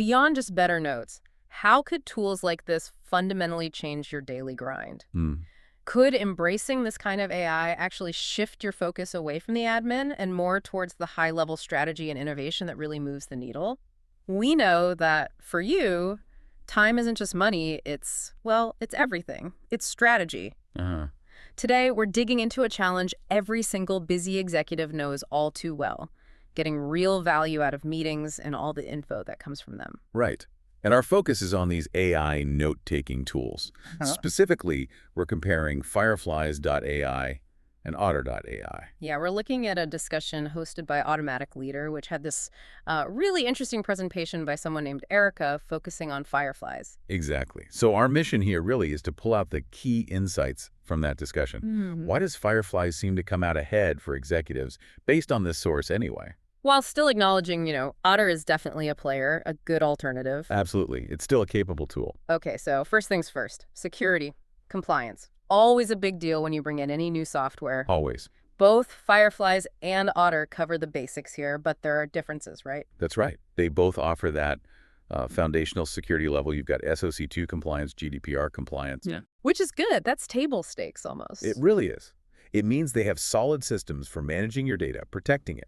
beyond just better notes, how could tools like this fundamentally change your daily grind? Hmm. Could embracing this kind of AI actually shift your focus away from the admin and more towards the high-level strategy and innovation that really moves the needle? We know that for you, time isn't just money, it's everything. It's strategy. Uh-huh. Today, we're digging into a challenge every single busy executive knows all too well, getting real value out of meetings and all the info that comes from them. Right. And our focus is on these AI note-taking tools. Specifically, we're comparing Fireflies.ai and Otter.ai. Yeah, we're looking at a discussion hosted by Automatic Leader, which had this really interesting presentation by someone named Erica focusing on fireflies. Exactly. So our mission here really is to pull out the key insights from that discussion. Why does Fireflies seem to come out ahead for executives based on this source anyway? While still acknowledging, Otter is definitely a player, a good alternative. Absolutely. It's still a capable tool. Okay, so first things first, security, compliance. Always a big deal when you bring in any new software. Always. Both Fireflies and Otter cover the basics here, but there are differences, right? That's right. They both offer that foundational security level. You've got SOC 2 compliance, GDPR compliance. Yeah. Which is good. That's table stakes almost. It really is. It means they have solid systems for managing your data, protecting it.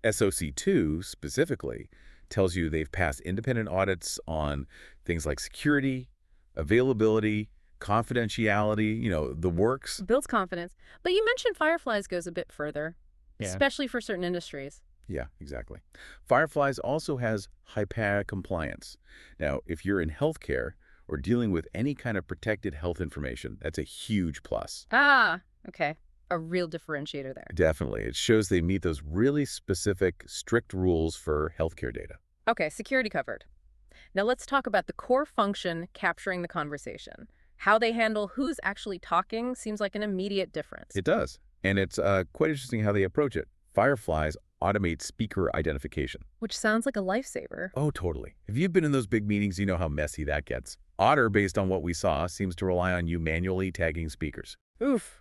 SOC 2 specifically tells you they've passed independent audits on things like security, availability, confidentiality, the works. Builds confidence. But you mentioned Fireflies goes a bit further, especially for certain industries. Yeah, exactly. Fireflies also has HIPAA compliance. Now, if you're in healthcare or dealing with any kind of protected health information, that's a huge plus. Ah, okay. A real differentiator there. Definitely. It shows they meet those really specific, strict rules for healthcare data. Okay, security covered. Now let's talk about the core function capturing the conversation. How they handle who's actually talking seems like an immediate difference. It does. And it's quite interesting how they approach it. Fireflies automate speaker identification. Which sounds like a lifesaver. Oh, totally. If you've been in those big meetings, you know how messy that gets. Otter, based on what we saw, seems to rely on you manually tagging speakers. Oof.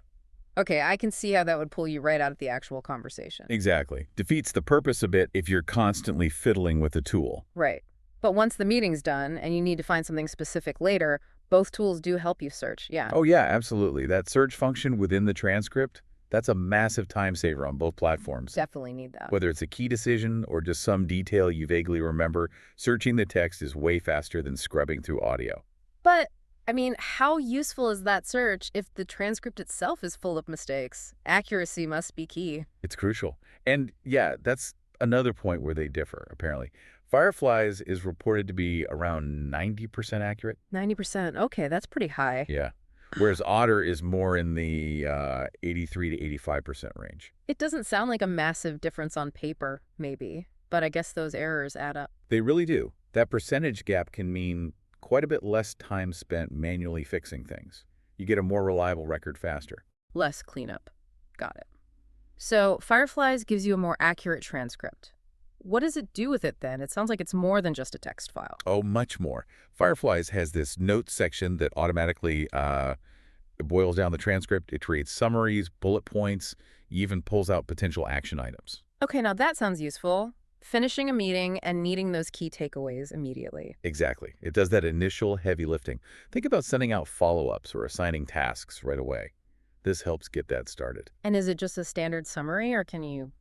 Okay, I can see how that would pull you right out of the actual conversation. Exactly. Defeats the purpose a bit if you're constantly fiddling with the tool. Right. But once the meeting's done and you need to find something specific later, both tools do help you search, yeah. Oh, yeah, absolutely. That search function within the transcript, that's a massive time saver on both platforms. Definitely need that. Whether it's a key decision or just some detail you vaguely remember, searching the text is way faster than scrubbing through audio. But how useful is that search if the transcript itself is full of mistakes? Accuracy must be key. It's crucial. And yeah, that's another point where they differ, apparently. Fireflies is reported to be around 90% accurate. 90%. Okay, that's pretty high. Yeah. Whereas Otter is more in the 83 to 85% range. It doesn't sound like a massive difference on paper, maybe, but I guess those errors add up. They really do. That percentage gap can mean quite a bit less time spent manually fixing things. You get a more reliable record faster. Less cleanup. Got it. So Fireflies gives you a more accurate transcript. What does it do with it then? It sounds like it's more than just a text file. Oh, much more. Fireflies has this notes section that automatically boils down the transcript. It creates summaries, bullet points, even pulls out potential action items. Okay, now that sounds useful. Finishing a meeting and needing those key takeaways immediately. Exactly. It does that initial heavy lifting. Think about sending out follow-ups or assigning tasks right away. This helps get that started. And is it just a standard summary or can you,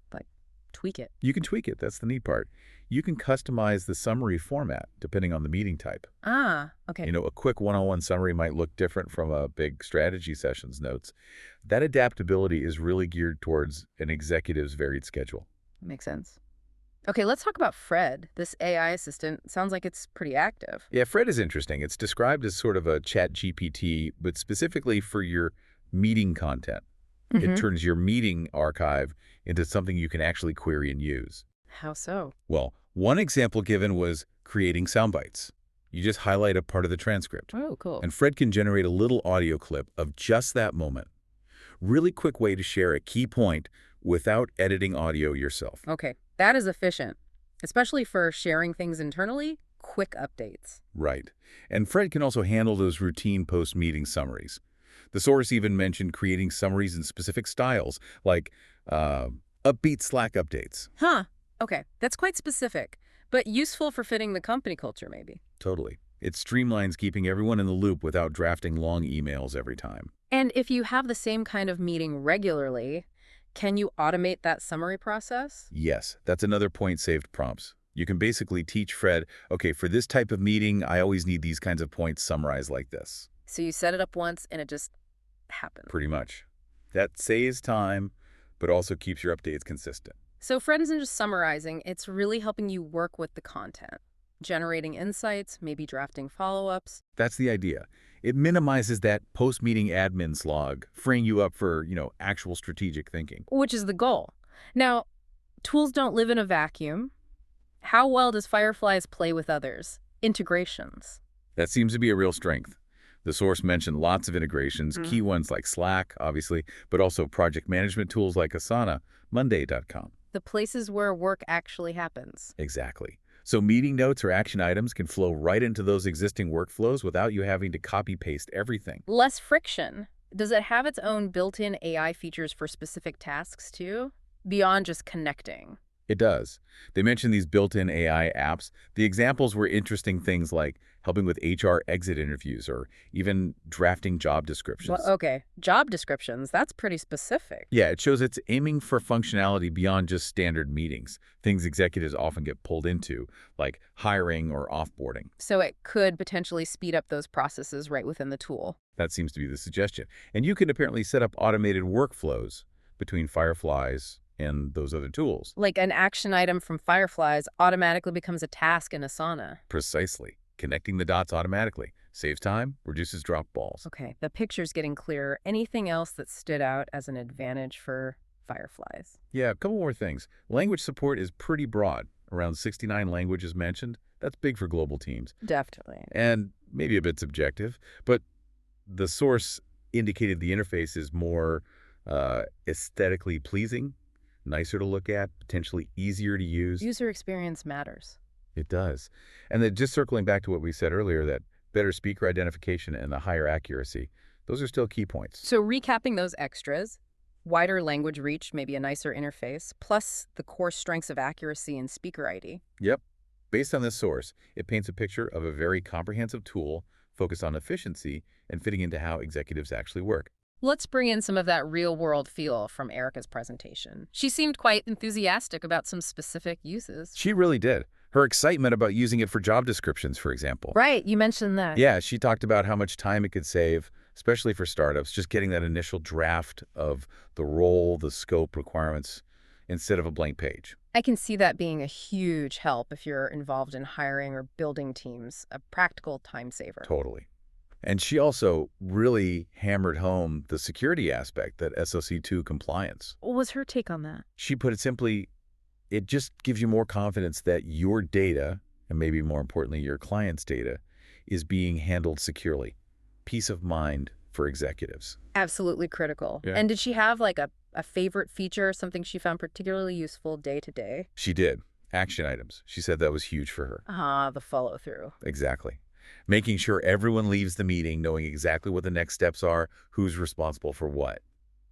tweak it? You can tweak it. That's the neat part. You can customize the summary format depending on the meeting type. Ah, okay. A quick one-on-one summary might look different from a big strategy session's notes. That adaptability is really geared towards an executive's varied schedule. Makes sense. Okay, let's talk about Fred. This AI assistant sounds like it's pretty active. Yeah, Fred is interesting. It's described as sort of a chat GPT, but specifically for your meeting content. It turns your meeting archive into something you can actually query and use. How so? Well, one example given was creating soundbites. You just highlight a part of the transcript. Oh, cool. And Fred can generate a little audio clip of just that moment. Really quick way to share a key point without editing audio yourself. Okay, that is efficient, especially for sharing things internally, quick updates. Right. And Fred can also handle those routine post-meeting summaries. The source even mentioned creating summaries in specific styles, like upbeat Slack updates. Huh. Okay, that's quite specific. But useful for fitting the company culture, maybe. Totally. It streamlines keeping everyone in the loop without drafting long emails every time. And if you have the same kind of meeting regularly, can you automate that summary process? Yes, that's another point saved prompts. You can basically teach Fred, okay, for this type of meeting, I always need these kinds of points summarized like this. So you set it up once and it just happens. Pretty much. That saves time, but also keeps your updates consistent. So Fred isn't just summarizing, it's really helping you work with the content, generating insights, maybe drafting follow-ups. That's the idea. It minimizes that post-meeting admin slog, freeing you up for, actual strategic thinking. Which is the goal. Now, tools don't live in a vacuum. How well does Fireflies play with others? Integrations. That seems to be a real strength. The source mentioned lots of integrations, key ones like Slack, obviously, but also project management tools like Asana, Monday.com. The places where work actually happens. Exactly. So meeting notes or action items can flow right into those existing workflows without you having to copy-paste everything. Less friction. Does it have its own built-in AI features for specific tasks, too? Beyond just connecting. It does. They mentioned these built-in AI apps. The examples were interesting things like helping with HR exit interviews or even drafting job descriptions. Well, okay, job descriptions, that's pretty specific. Yeah, it shows it's aiming for functionality beyond just standard meetings, things executives often get pulled into, like hiring or offboarding. So it could potentially speed up those processes right within the tool. That seems to be the suggestion. And you can apparently set up automated workflows between Fireflies and those other tools. Like an action item from Fireflies automatically becomes a task in Asana. Precisely. Connecting the dots automatically. Saves time, reduces drop balls. Okay, the picture's getting clearer. Anything else that stood out as an advantage for Fireflies? Yeah, a couple more things. Language support is pretty broad. Around 69 languages mentioned. That's big for global teams. Definitely. And maybe a bit subjective, but the source indicated the interface is more aesthetically pleasing, nicer to look at, potentially easier to use. User experience matters. It does. And then just circling back to what we said earlier, that better speaker identification and the higher accuracy, those are still key points. So recapping those extras, wider language reach, maybe a nicer interface, plus the core strengths of accuracy and speaker ID. Yep. Based on this source, it paints a picture of a very comprehensive tool focused on efficiency and fitting into how executives actually work. Let's bring in some of that real-world feel from Erica's presentation. She seemed quite enthusiastic about some specific uses. She really did. Her excitement about using it for job descriptions, for example. Right, you mentioned that. Yeah, she talked about how much time it could save, especially for startups, just getting that initial draft of the role, the scope requirements, instead of a blank page. I can see that being a huge help if you're involved in hiring or building teams, a practical time saver. Totally. And she also really hammered home the security aspect, that SOC 2 compliance. What was her take on that? She put it simply, it just gives you more confidence that your data, and maybe more importantly, your client's data, is being handled securely. Peace of mind for executives. Absolutely critical. Yeah. And did she have like a favorite feature, something she found particularly useful day to day? She did. Action items. She said that was huge for her. The follow through. Exactly. Making sure everyone leaves the meeting knowing exactly what the next steps are, who's responsible for what.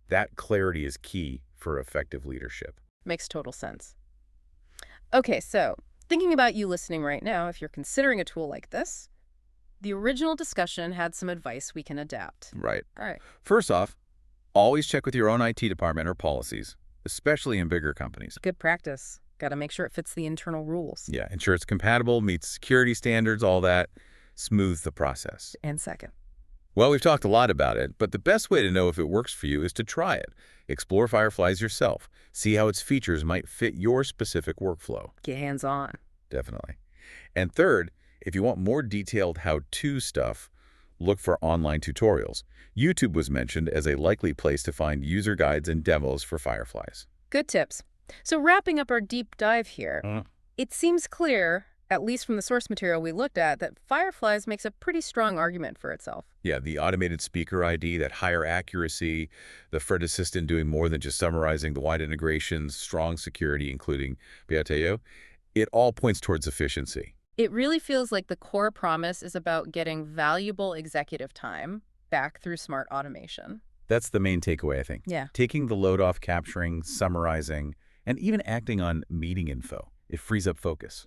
That clarity is key for effective leadership. Makes total sense. Okay, so thinking about you listening right now, if you're considering a tool like this, the original discussion had some advice we can adapt. Right. All right. First off, always check with your own IT department or policies, especially in bigger companies. Good practice. Got to make sure it fits the internal rules. Yeah, ensure it's compatible, meets security standards, all that. Smooth the process. And second. Well, we've talked a lot about it, but the best way to know if it works for you is to try it. Explore Fireflies yourself. See how its features might fit your specific workflow. Get hands-on. Definitely. And third, if you want more detailed how-to stuff, look for online tutorials. YouTube was mentioned as a likely place to find user guides and demos for Fireflies. Good tips. So wrapping up our deep dive here, it seems clear, at least from the source material we looked at, that Fireflies makes a pretty strong argument for itself. Yeah, the automated speaker ID, that higher accuracy, the Fred Assistant doing more than just summarizing, the wide integrations, strong security, including BATO, it all points towards efficiency. It really feels like the core promise is about getting valuable executive time back through smart automation. That's the main takeaway, I think. Yeah. Taking the load off capturing, summarizing, and even acting on meeting info. It frees up focus.